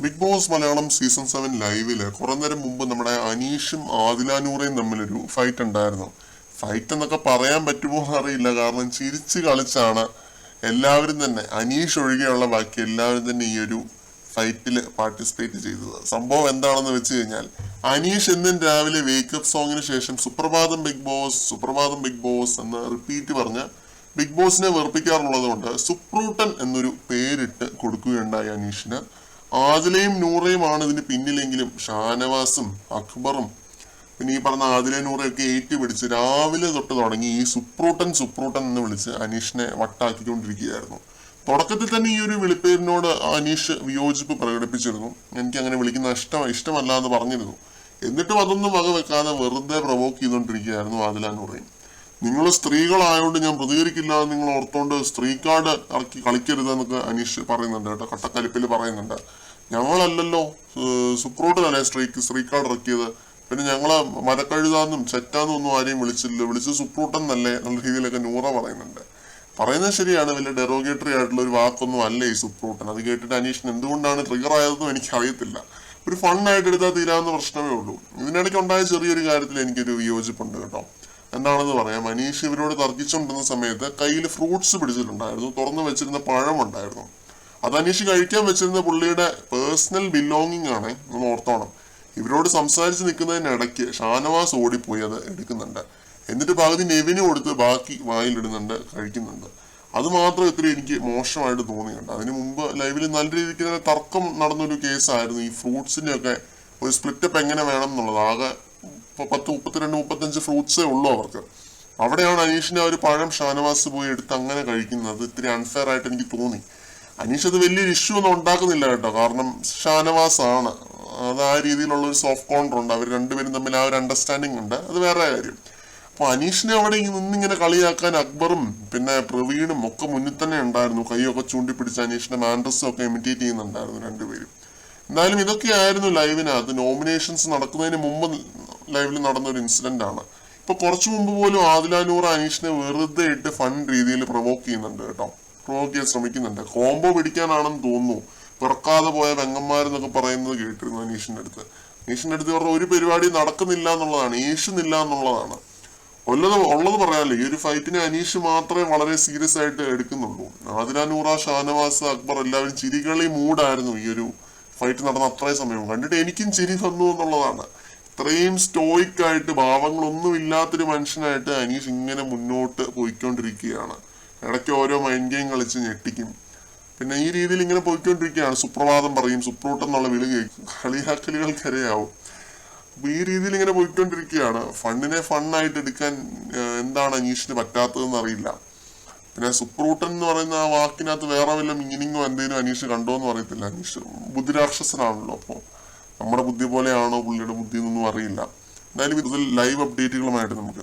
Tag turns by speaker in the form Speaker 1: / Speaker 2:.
Speaker 1: Big boss Malayalam season 7 ലൈവില് കുറെ നേരം മുമ്പ് നമ്മുടെ അനീഷും ആദില നൂറയും തമ്മിലൊരു ഫൈറ്റ് ഉണ്ടായിരുന്നു. ഫൈറ്റ് എന്നൊക്കെ പറയാൻ പറ്റുമോ എന്നറിയില്ല, കാരണം ചിരിച്ച് കളിച്ചാണ് എല്ലാവരും തന്നെ, അനീഷ് ഒഴികെയുള്ള ബാക്കി എല്ലാവരും തന്നെ ഈ ഒരു ഫൈറ്റിൽ പാർട്ടിസിപ്പേറ്റ് ചെയ്തത്. സംഭവം എന്താണെന്ന് വെച്ച് കഴിഞ്ഞാൽ, അനീഷ് എന്നും രാവിലെ വേക്കപ്പ് സോങ്ങിന് ശേഷം സുപ്രഭാതം ബിഗ് ബോസ്, സുപ്രഭാതം ബിഗ് ബോസ് എന്ന് റിപ്പീറ്റ് പറഞ്ഞ് ബിഗ് ബോസിനെ വെറുപ്പിക്കാറുള്ളത് കൊണ്ട് സുപ്രൂട്ടൻ എന്നൊരു പേരിട്ട് കൊടുക്കുകയുണ്ടായി അനീഷിന്. ആദിലയും നൂറയുമാണ് ഇതിന് പിന്നിലെങ്കിലും ഷാനവാസും അക്ബറും പിന്നെ ഈ പറഞ്ഞ ആദില നൂറയൊക്കെ ഏറ്റുപിടിച്ച് രാവിലെ തൊട്ട് തുടങ്ങി ഈ സുപ്രൂട്ടൻ സുപ്രൂട്ടൻ എന്ന് വിളിച്ച് അനീഷിനെ വട്ടാക്കിക്കൊണ്ടിരിക്കുകയായിരുന്നു. തുടക്കത്തിൽ തന്നെ ഈ ഒരു വിളിപ്പേരിനോട് അനീഷ് വിയോജിപ്പ് പ്രകടിപ്പിച്ചിരുന്നു. എനിക്ക് അങ്ങനെ വിളിക്കുന്ന ഇഷ്ടമല്ല എന്ന് പറഞ്ഞിരുന്നു. എന്നിട്ടും അതൊന്നും വക വെക്കാതെ വെറുതെ പ്രൊവോക്ക് ചെയ്തുകൊണ്ടിരിക്കുകയായിരുന്നു ആദില നൂറയും. നിങ്ങൾ സ്ത്രീകളായതുകൊണ്ട് ഞാൻ പ്രതികരിക്കില്ല എന്ന് നിങ്ങൾ ഓർത്തോണ്ട് സ്ത്രീ കാർഡ് ഇറക്കി കളിക്കരുത് എന്നൊക്കെ അനീഷ് പറയുന്നുണ്ട് കേട്ടോ, കട്ടക്കലിപ്പിൽ പറയുന്നുണ്ട്. ഞങ്ങളല്ലല്ലോ, സുപ്രൂട്ടനല്ലേ സ്ത്രീ കാർഡ് ഇറക്കിയത്, പിന്നെ ഞങ്ങളെ മരക്കഴുതാന്നും ചെറ്റാന്നും ഒന്നും ആരെയും വിളിച്ച് സുപ്രൂട്ടൻ എന്നല്ലേ എന്നുള്ള രീതിയിലൊക്കെ നൂറ പറയുന്നുണ്ട്. പറയുന്നത് ശരിയാണ്, വലിയ ഡെറോഗേറ്ററി ആയിട്ടുള്ള ഒരു വാക്കൊന്നും അല്ല ഈ സുപ്രൂട്ടൻ. അത് കേട്ടിട്ട് അനീഷിന് എന്തുകൊണ്ടാണ് ട്രിഗർ ആയതെന്നും എനിക്ക് അറിയത്തില്ല. ഒരു ഫണ്ണായിട്ട് എടുത്താൽ തീരാവുന്ന പ്രശ്നമേ ഉള്ളൂ. ഇതിനിടയ്ക്ക് ഉണ്ടായ ചെറിയൊരു കാര്യത്തിൽ എനിക്കൊരു വിയോജിപ്പുണ്ട് കേട്ടോ. എന്താണെന്ന് പറയാം. അനീഷ് ഇവരോട് തർക്കിച്ചുകൊണ്ടിരുന്ന സമയത്ത് കയ്യിൽ ഫ്രൂട്ട്സ് പിടിച്ചിട്ടുണ്ടായിരുന്നു, തുറന്നു വെച്ചിരുന്ന പഴം ഉണ്ടായിരുന്നു. അത് അനീഷ് കഴിക്കാൻ വെച്ചിരുന്ന പുള്ളിയുടെ പേഴ്സണൽ ബിലോങ്ങിങ് ആണ്, നമ്മൾ ഓർത്തോണം. ഇവരോട് സംസാരിച്ച് നിൽക്കുന്നതിനിടയ്ക്ക് ഷാനവാസ് ഓടിപ്പോയി അത് എടുക്കുന്നുണ്ട്. എന്നിട്ട് പകുതി നെവിന് കൊടുത്ത് ബാക്കി വായിലിടുന്നുണ്ട്, കഴിക്കുന്നുണ്ട്. അത് മാത്രം ഇത്ര എനിക്ക് മോശമായിട്ട് തോന്നിയുണ്ട്. അതിനു മുമ്പ് ലൈവിൽ നല്ല രീതിക്ക് തന്നെ തർക്കം നടന്നൊരു കേസായിരുന്നു ഈ ഫ്രൂട്ട്സിന്റെ ഒക്കെ ഒരു സ്പ്ലിറ്റപ്പ് എങ്ങനെ വേണം എന്നുള്ളത്. ആകെ 32-35 ഫ്രൂട്ട്സേ ഉള്ളൂ അവർക്ക്. അവിടെയാണ് അനീഷിന്റെ ആ ഒരു പഴം ഷാനവാസ് പോയി എടുത്ത് അങ്ങനെ കഴിക്കുന്നത്. ഇത്തിരി അൺഫെയർ ആയിട്ട് എനിക്ക് തോന്നി. അനീഷ് അത് വലിയൊരു ഇഷ്യൂ ഒന്നും ഉണ്ടാക്കുന്നില്ല കേട്ടോ, കാരണം ഷാനവാസ് ആണ്, അത് ആ രീതിയിലുള്ള ഒരു സോഫ്റ്റ് കോർണർ ഉണ്ട്. അവർ രണ്ടുപേരും തമ്മിൽ ആ ഒരു അണ്ടർസ്റ്റാൻഡിങ് ഉണ്ട്, അത് വേറെ കാര്യം. അപ്പൊ അനീഷിനെ അവിടെ നിന്നിങ്ങനെ കളിയാക്കാൻ അക്ബറും പിന്നെ പ്രവീണും ഒക്കെ മുന്നിൽ തന്നെ ഉണ്ടായിരുന്നു. കൈയൊക്കെ ചൂണ്ടിപ്പിടിച്ച് അനീഷിന്റെ മാൻഡ്രസും ഒക്കെ ഇമിറ്റേറ്റ് ചെയ്യുന്നുണ്ടായിരുന്നു രണ്ടുപേരും. എന്തായാലും ഇതൊക്കെയായിരുന്നു ലൈവിനകത്ത്. നോമിനേഷൻസ് നടക്കുന്നതിന് മുമ്പ് ലൈവിൽ നടന്ന ഒരു ഇൻസിഡന്റ് ആണ്. ഇപ്പൊ കുറച്ചു മുമ്പ് പോലും ആദില നൂറ അനീഷിനെ വെറുതെ ഇട്ട് ഫൺ രീതിയിൽ പ്രൊവോക്ക് ചെയ്യുന്നുണ്ട് കേട്ടോ, പ്രൊവോക്ക് ചെയ്യാൻ ശ്രമിക്കുന്നുണ്ട്. കോംബോ പിടിക്കാനാണെന്ന് തോന്നുന്നു. പിറക്കാതെ പോയ വെങ്ങന്മാരെന്നൊക്കെ പറയുന്നത് കേട്ടിരുന്നു അനീഷിന്റെ അടുത്ത്. ഇവരുടെ ഒരു പരിപാടി നടക്കുന്നില്ല എന്നുള്ളതാണ്, ഏഷുന്നില്ല എന്നുള്ളതാണ്. ഉള്ളത് പറയാമല്ലോ, ഈ ഒരു ഫൈറ്റിനെ അനീഷ് മാത്രമേ വളരെ സീരിയസ് ആയിട്ട് എടുക്കുന്നുള്ളൂ. ആദില നൂറ, ഷാനവാസ്, അക്ബർ എല്ലാവരും ചിരികളി മൂടായിരുന്നു ഈ ഒരു ഫൈറ്റ് നടന്ന അത്രയും സമയം. കണ്ടിട്ട് എനിക്കും ചിരി വന്നു എന്നുള്ളതാണ്. ഇത്രയും സ്റ്റോയിക് ആയിട്ട് ഭാവങ്ങളൊന്നും ഇല്ലാത്തൊരു മനുഷ്യനായിട്ട് അനീഷ് ഇങ്ങനെ മുന്നോട്ട് പോയിക്കൊണ്ടിരിക്കുകയാണ്. ഇടയ്ക്ക് ഓരോ മൈൻഡ് ഗെയിം കളിച്ച് ഞെട്ടിക്കും. പിന്നെ ഈ രീതിയിൽ ഇങ്ങനെ പോയിക്കൊണ്ടിരിക്കുകയാണ്. സുപ്രഭാതം പറയും, സുപ്രൂട്ടൻ എന്നുള്ള വിളി കേൾക്കും, കളിയാക്കലുകൾക്കരയാവും. അപ്പൊ ഈ രീതിയിൽ ഇങ്ങനെ പോയിക്കൊണ്ടിരിക്കുകയാണ്. ഫണ്ണിനെ ഫണ്ണായിട്ട് എടുക്കാൻ എന്താണ് അനീഷിന് പറ്റാത്തതെന്ന് അറിയില്ല. പിന്നെ സുപ്രൂട്ടൻ എന്ന് പറയുന്ന ആ വാക്കിനകത്ത് വേറെ വല്ല മീനിങ്ങോ എന്തെങ്കിലും അനീഷ് കണ്ടോ എന്ന് അറിയത്തില്ല. അനീഷ് ബുദ്ധിരാക്ഷസനാണല്ലോ, അപ്പോൾ നമ്മുടെ ബുദ്ധി പോലെയാണോ പുള്ളിയുടെ ബുദ്ധി എന്നൊന്നും അറിയില്ല. എന്തായാലും ഇതിൽ ലൈവ് അപ്ഡേറ്റുകളുമായിട്ട് നമുക്ക്